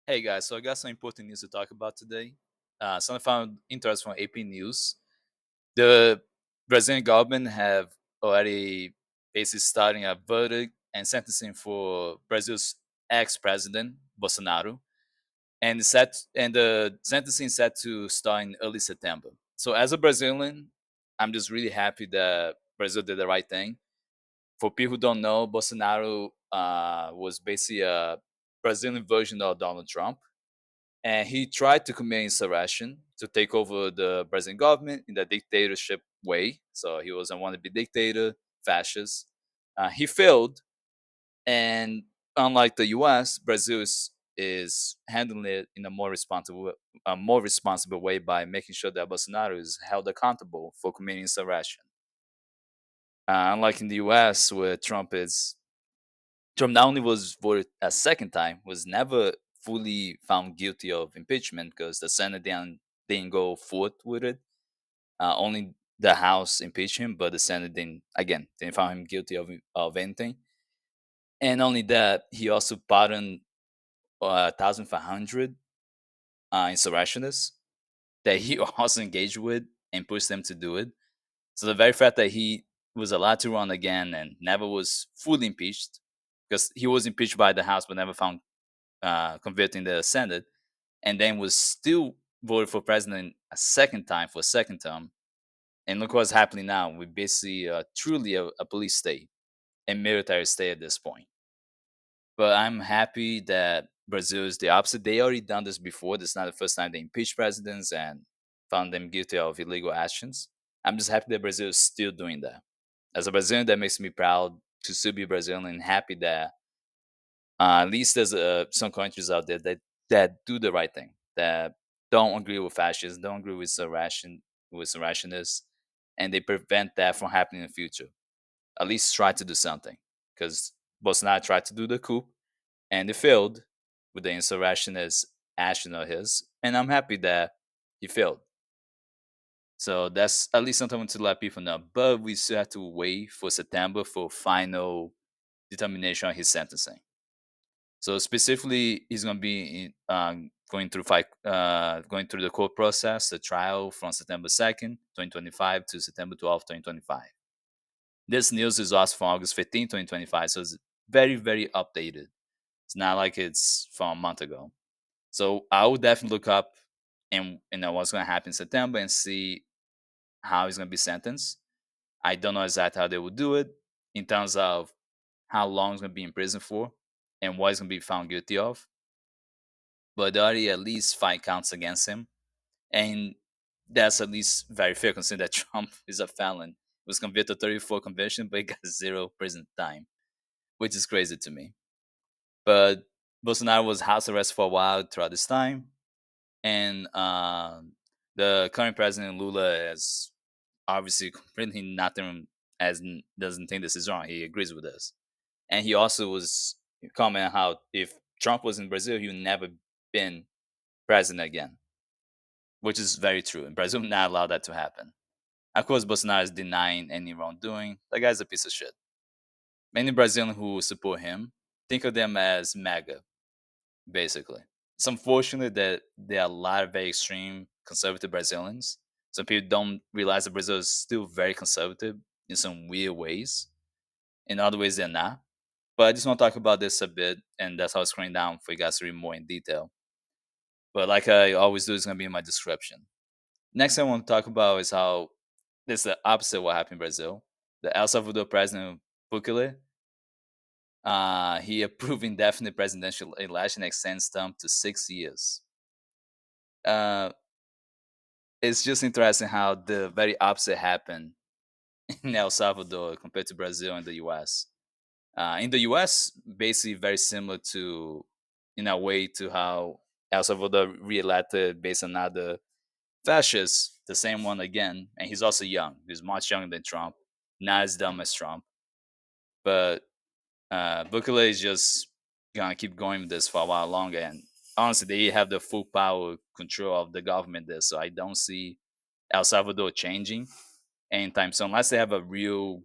Hey guys, so I got some important news to talk about today. Something I found interesting from AP News. The Brazilian government have already basically starting a verdict and sentencing for Brazil's ex-president Bolsonaro, and the sentencing is set to start in early September. So as a Brazilian, I'm just really happy that Brazil did the right thing. For people who don't know, Bolsonaro was basically a Brazilian version of Donald Trump, and he tried to commit insurrection to take over the Brazilian government in the dictatorship way. So he was a wannabe dictator, fascist. He failed, and unlike the U.S., Brazil is handling it in a more responsible way by making sure that Bolsonaro is held accountable for committing insurrection. Unlike in the U.S., where Trump not only was voted a second time, was never fully found guilty of impeachment because the Senate didn't go forth with it. Only the House impeached him, but the Senate didn't find him guilty of anything. And only that, he also pardoned 1,500 insurrectionists that he also engaged with and pushed them to do it. So the very fact that he was allowed to run again and never was fully impeached, because he was impeached by the House but never found convicted in the Senate, and then was still voted for president a second time for a second term. And look what's happening now. We're basically truly a police state and military state at this point. But I'm happy that Brazil is the opposite. They already done this before. This is not the first time they impeached presidents and found them guilty of illegal actions. I'm just happy that Brazil is still doing that. As a Brazilian, that makes me proud to still be Brazilian and happy that at least there's some countries out there that do the right thing, that don't agree with fascists, don't agree with insurrectionists, and they prevent that from happening in the future. At least try to do something, because Bolsonaro tried to do the coup and it failed with the insurrectionist action of his, and I'm happy that he failed. So that's at least something I want to let people know. But we still have to wait for September for final determination on his sentencing. So specifically, he's going to be going through the court process, the trial from September 2nd, 2025 to September 12th, 2025. This news is also from August 15th, 2025, so it's very, very updated. It's not like it's from a month ago. So I will definitely look up and what's going to happen in September and see how he's going to be sentenced. I don't know exactly how they will do it in terms of how long he's going to be in prison for and what he's going to be found guilty of, but there are at least 5 counts against him, and that's at least very fair considering that Trump is a felon. He was convicted of 34 conviction, but he got zero prison time, which is crazy to me. But Bolsonaro was house arrested for a while throughout this time, and the current president Lula is obviously completely nothing doesn't think this is wrong. He agrees with this, and he also was commenting how if Trump was in Brazil, he would never been president again, which is very true. In Brazil, would not allow that to happen. Of course, Bolsonaro is denying any wrongdoing. The guy's a piece of shit. Many Brazilians who support him think of them as MAGA, basically. It's unfortunate that there are a lot of very extreme conservative Brazilians. Some people don't realize that Brazil is still very conservative in some weird ways. In other ways, they're not. But I just want to talk about this a bit, and that's how it's scrolling down for you guys to read more in detail. But like I always do, it's going to be in my description. Next thing I want to talk about is how this is the opposite of what happened in Brazil. The El Salvador president Bukele, he approved indefinite presidential election and extends term to 6 years. Uh, it's just interesting how the very opposite happened in El Salvador compared to Brazil and the U.S. In the U.S., basically very similar to, in a way, to how El Salvador re-elected based on other fascists, the same one again, and he's also young. He's much younger than Trump, not as dumb as Trump. But Bukele is just gonna keep going with this for a while longer. And honestly, they have the full power control of the government there, so I don't see El Salvador changing anytime soon. Unless they have a real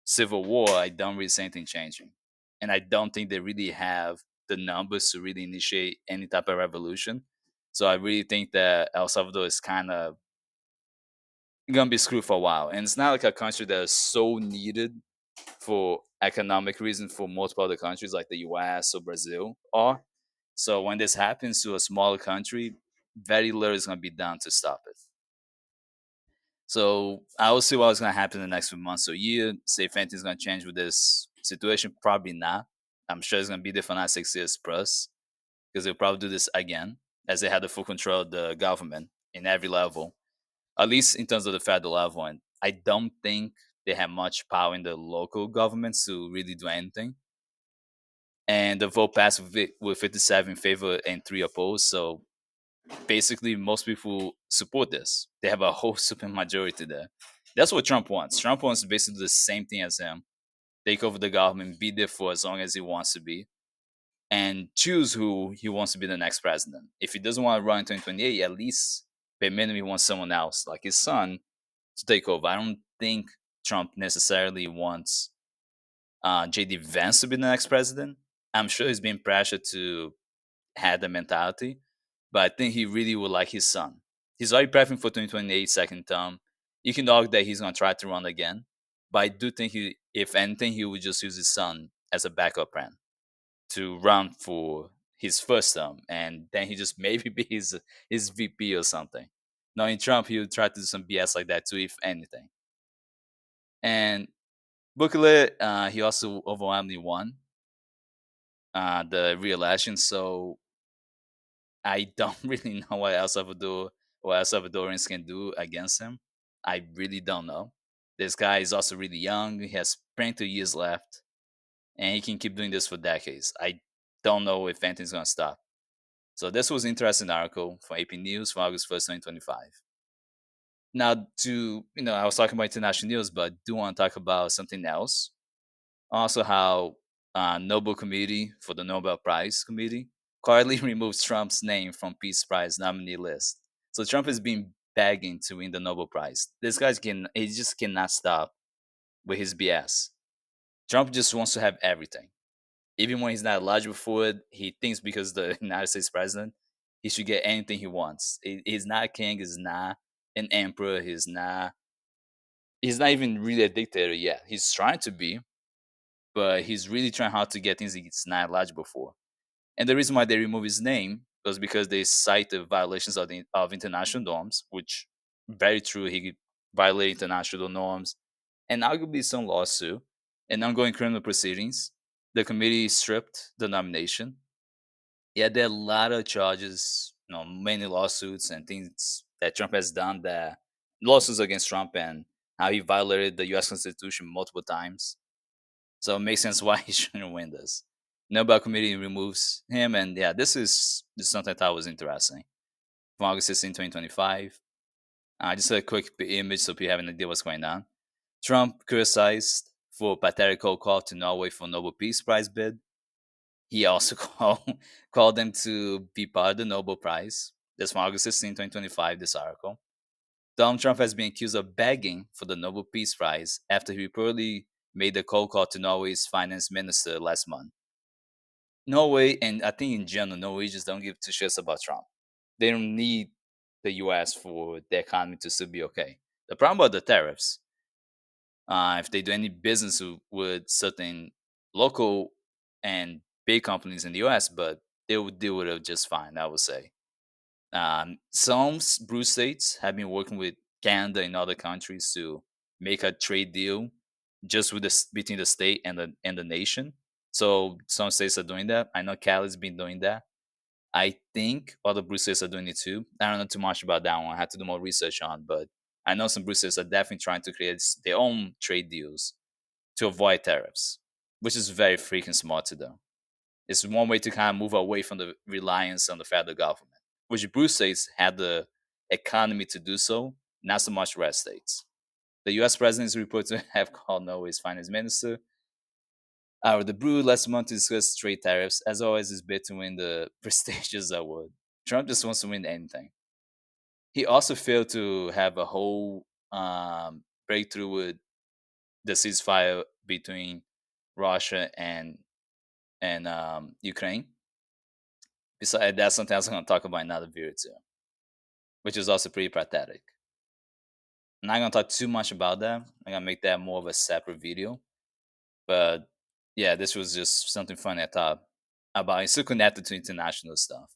civil war, I don't really see anything changing. And I don't think they really have the numbers to really initiate any type of revolution. So I really think that El Salvador is kind of gonna be screwed for a while, and it's not like a country that is so needed for economic reasons for multiple other countries like the US or Brazil are. So when this happens to a smaller country, very little is going to be done to stop it. So I will see what's going to happen in the next few months or year. See if anything's going to change with this situation. Probably not. I'm sure it's going to be there for not 6 years plus because they'll probably do this again as they had the full control of the government in every level, at least in terms of the federal level. And I don't think they have much power in the local governments to really do anything. And the vote passed with 57 in favor and 3 opposed. So basically, most people support this. They have a whole super majority there. That's what Trump wants. Trump wants to basically do the same thing as him, take over the government, be there for as long as he wants to be, and choose who he wants to be the next president. If he doesn't want to run in 2028, at least by minimum he wants someone else, like his son, to take over. I don't think Trump necessarily wants JD Vance to be the next president. I'm sure he's being pressured to have the mentality, but I think he really would like his son. He's already prepping for 2028 second term. You can argue that he's going to try to run again, but I do think he, if anything, he would just use his son as a backup plan to run for his first term, and then he just maybe be his VP or something. Knowing Trump, he would try to do some BS like that too, if anything. And Bukele, he also overwhelmingly won the reelection, so I don't really know what El Salvador or El Salvadorians can do against him. I really don't know. This guy is also really young. He has plenty of years left, and he can keep doing this for decades. I don't know if anything's gonna stop. So this was an interesting article from AP News from August 1st, 2025. Now, I was talking about international news, but I do want to talk about something else. Also, how Nobel Committee for the Nobel Prize Committee quietly removed Trump's name from Peace Prize nominee list. So Trump has been begging to win the Nobel Prize. This guy he just cannot stop with his BS. Trump just wants to have everything. Even when he's not eligible for it, he thinks because the United States president, he should get anything he wants. He's not a king, he's not an emperor, he's not even really a dictator yet. He's trying to be, but he's really trying hard to get things he's not eligible for. And the reason why they remove his name was because they cite the violations of international norms, which very true. He violated international norms and arguably some lawsuit and ongoing criminal proceedings. The committee stripped the nomination. Yeah, there are a lot of charges, many lawsuits and things that Trump has done that lawsuits against Trump and how he violated the US Constitution multiple times. So it makes sense why he shouldn't win this. Nobel Committee removes him, and yeah, this is something I thought was interesting. From August 16, 2025. Just a quick image so people have an idea what's going on. Trump criticized for pathetic cold call to Norway for Nobel Peace Prize bid. He also called them to be part of the Nobel Prize. This from August 16, 2025, this article. Donald Trump has been accused of begging for the Nobel Peace Prize after he reportedly made a cold call to Norway's finance minister last month. Norway, and I think in general, Norwegians don't give two shits about Trump. They don't need the US for the economy to still be okay. The problem about the tariffs, if they do any business with certain local and big companies in the US, but they would deal with it just fine, I would say. Some blue states have been working with Canada and other countries to make a trade deal just with between the state and the nation. So some states are doing that. I know Cali's been doing that. I think other blue states are doing it too. I don't know too much about that one. I had to do more research on, but I know some blue states are definitely trying to create their own trade deals to avoid tariffs, which is very freaking smart to do. It's one way to kind of move away from the reliance on the federal government, which blue states had the economy to do so, not so much red states. The US president is reported to have called Norway's finance minister out of the blue last month to discuss trade tariffs, as always, his bid to win the prestigious award. Trump just wants to win anything. He also failed to have a whole breakthrough with the ceasefire between Russia and Ukraine. Besides, that's something else I'm gonna talk about in another video too, which is also pretty pathetic. I'm not gonna talk too much about that. I'm gonna make that more of a separate video. But yeah, this was just something funny I thought about. It's still connected to international stuff.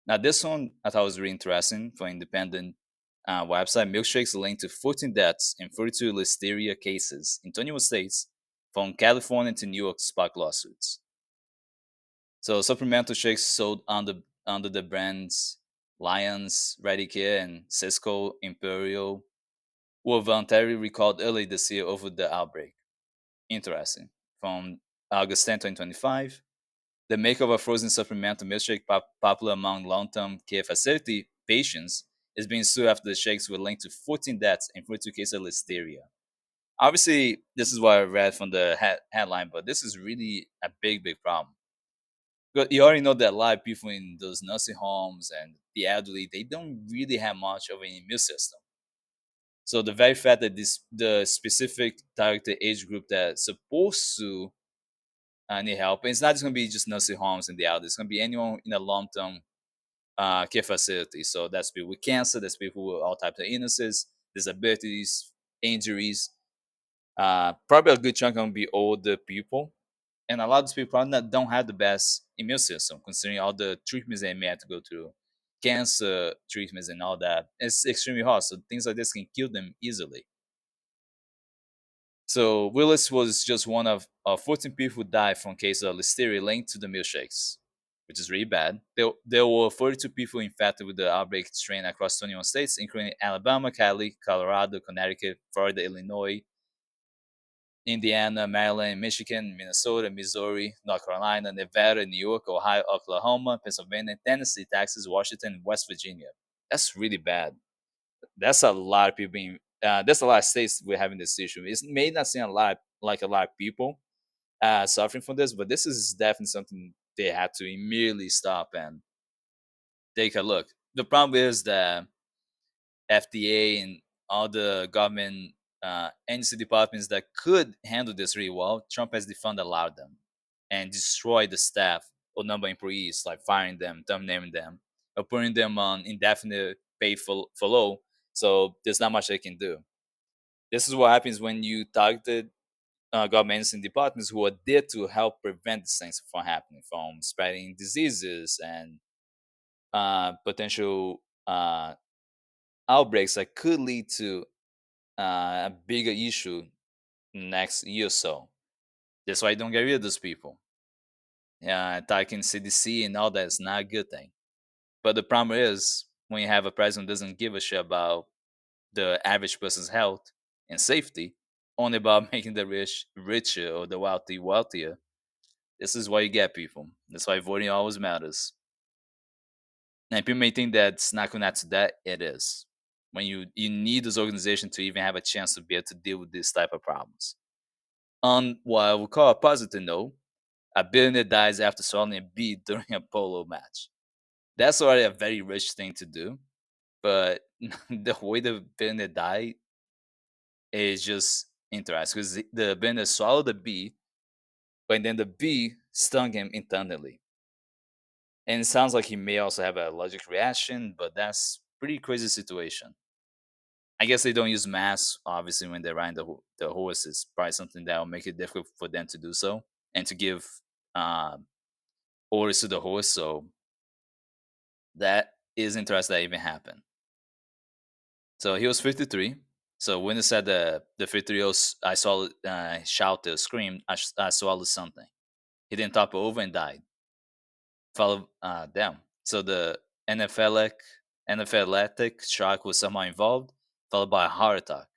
Now, this one I thought was really interesting for independent website. Milkshakes linked to 14 deaths and 42 listeria cases in 21 states, from California to New York spark lawsuits. So, supplemental shakes sold under the brands Lions, Ready Care, and Cisco Imperial were voluntarily recalled early this year over the outbreak. Interesting. From August 10, 2025, the maker of a frozen supplemental milkshake popular among long-term care facility patients is being sued after the shakes were linked to 14 deaths and 42 cases of listeria. Obviously, this is what I read from the headline, but this is really a big, big problem. But you already know that a lot of people in those nursing homes and the elderly, they don't really have much of an immune system. So the very fact that the specific targeted age group that's supposed to need help, and it's not just going to be just nursing homes and the elderly. It's going to be anyone in a long-term care facility. So that's people with cancer, that's people with all types of illnesses, disabilities, injuries. Probably a good chunk going to be older people, and a lot of these people probably don't have the best immune system, considering all the treatments they may have to go through, cancer treatments and all that. It's extremely hard. So things like this can kill them easily. So Willis was just one of 14 people who died from cases of listeria linked to the milkshakes, which is really bad. There were 42 people infected with the outbreak strain across 21 states, including Alabama, Cali, Colorado, Connecticut, Florida, Illinois, Indiana, Maryland, Michigan, Minnesota, Missouri, North Carolina, Nevada, New York, Ohio, Oklahoma, Pennsylvania, Tennessee, Texas, Washington, and West Virginia. That's really bad. That's a lot of people being. There's a lot of states we're having this issue. It may not seem a lot of people suffering from this, but this is definitely something they had to immediately stop and take a look. The problem is that FDA and all the government agency departments that could handle this really well, Trump has defunded a lot of them and destroyed the staff or number of employees, like firing them, terminating them, or putting them on indefinite pay for low. So there's not much they can do. This is what happens when you targeted governments and departments who are there to help prevent these things from happening, from spreading diseases and potential outbreaks that could lead to a bigger issue next year or so. That's why you don't get rid of those people. Attacking CDC and all that is not a good thing. But the problem is when you have a president who doesn't give a shit about the average person's health and safety, only about making the rich richer or the wealthy wealthier. This is why you get people. That's why voting always matters. And people may think that's not connected to that. It is. When you need this organization to even have a chance to be able to deal with this type of problems. On what I would call a positive note, a billionaire dies after swallowing a bee during a polo match. That's already a very rich thing to do, but the way the billionaire died is just interesting because the billionaire swallowed the bee, but then the bee stung him internally. And it sounds like he may also have a allergic reaction, but that's pretty crazy situation. I guess they don't use masks, obviously, when they're riding the horse. It's probably something that will make it difficult for them to do so and to give um, orders to the horse. So that is interesting that even happened. So he was 53. So when he said the 53-year-old, I saw shouted, screamed, I swallowed something. He then toppled over and died. Followed down. So the anaphylactic shock was somehow involved, followed by a heart attack.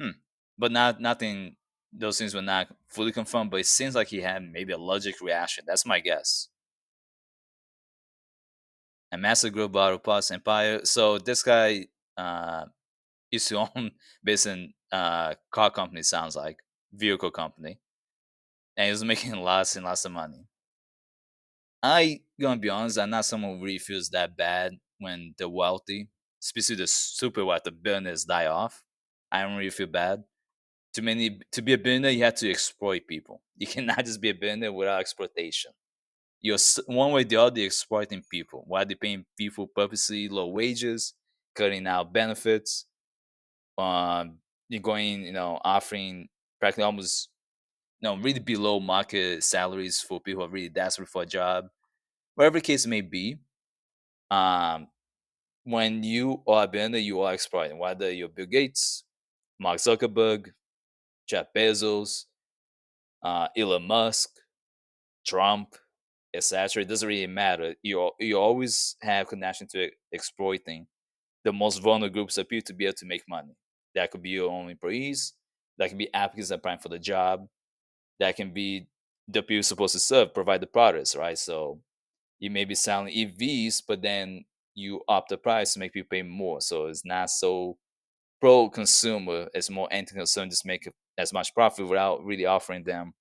Hmm. But nothing. Those things were not fully confirmed. But it seems like he had maybe allergic reaction. That's my guess. A massive group bottle plus empire. So this guy used to own basically car company. Sounds like vehicle company, and he was making lots and lots of money. I gonna be honest, I'm not someone who really feels that bad when the wealthy, especially the super wealthy billionaires die off. I don't really feel bad. Too many to be a billionaire, you have to exploit people. You cannot just be a billionaire without exploitation. one way or the other, you're exploiting people. Why they paying people purposely low wages, cutting out benefits, you're going, offering practically almost, really below market salaries for people who are really desperate for a job, whatever the case may be. Um, when you are a billionaire, you are exploiting. Whether you're Bill Gates, Mark Zuckerberg, Jeff Bezos, Elon Musk, Trump, etc. It doesn't really matter. You always have connection to exploiting the most vulnerable groups of people to be able to make money. That could be your own employees. That can be applicants applying for the job. That can be the people supposed to serve, provide the products, right? So you may be selling EVs, but then you up the price to make people pay more. So it's not so pro consumer. It's more anti consumer, just make as much profit without really offering them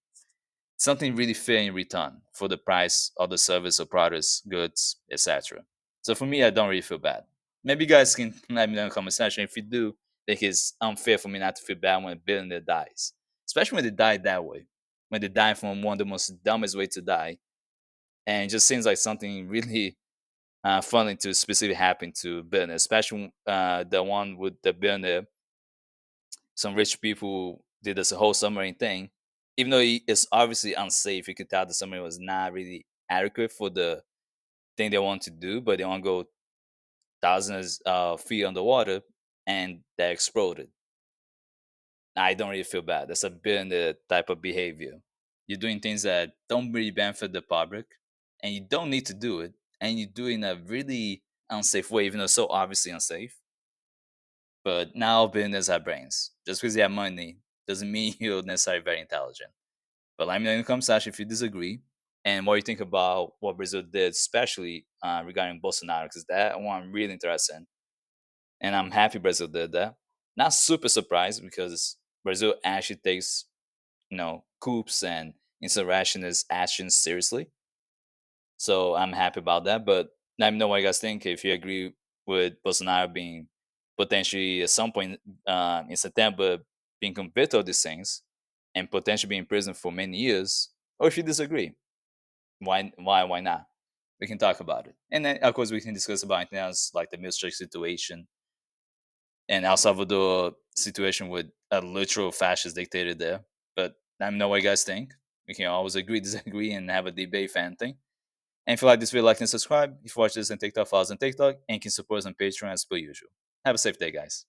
something really fair in return for the price of the service or products, goods, etc. So for me, I don't really feel bad. Maybe you guys can let me know in the comment section if you do think it's unfair for me not to feel bad when a billionaire dies, especially when they die that way, when they die from one of the most dumbest way to die, and it just seems like something really funny to specifically happen to billionaire, especially the one with the billionaire. Some rich people did this whole submarine thing, even though it's obviously unsafe. You could tell the submarine was not really adequate for the thing they want to do, but they want to go thousands of feet underwater, and that exploded. I don't really feel bad. That's a bit in the type of behavior. You're doing things that don't really benefit the public, and you don't need to do it, and you do it in a really unsafe way, even though it's so obviously unsafe. But now billionaires have brains. Just because you have money doesn't mean you're necessarily very intelligent. But let me know in the comment section if you disagree and what you think about what Brazil did, especially regarding Bolsonaro, because that one I'm really interested in. And I'm happy Brazil did that. Not super surprised because Brazil actually takes, coups and insurrectionist actions seriously. So I'm happy about that. But let me know what you guys think. If you agree with Bolsonaro being potentially at some point in September being convicted of these things and potentially being in prison for many years, or if you disagree, why not? We can talk about it, and then of course we can discuss about anything else like the Milkshake situation and El Salvador situation with a literal fascist dictator there. But let me know what you guys think. We can always agree, disagree, and have a debate fan thing. And if you like this video, like and subscribe. If you watch this on TikTok, follow us on TikTok, and can support us on Patreon as per usual. Have a safe day, guys.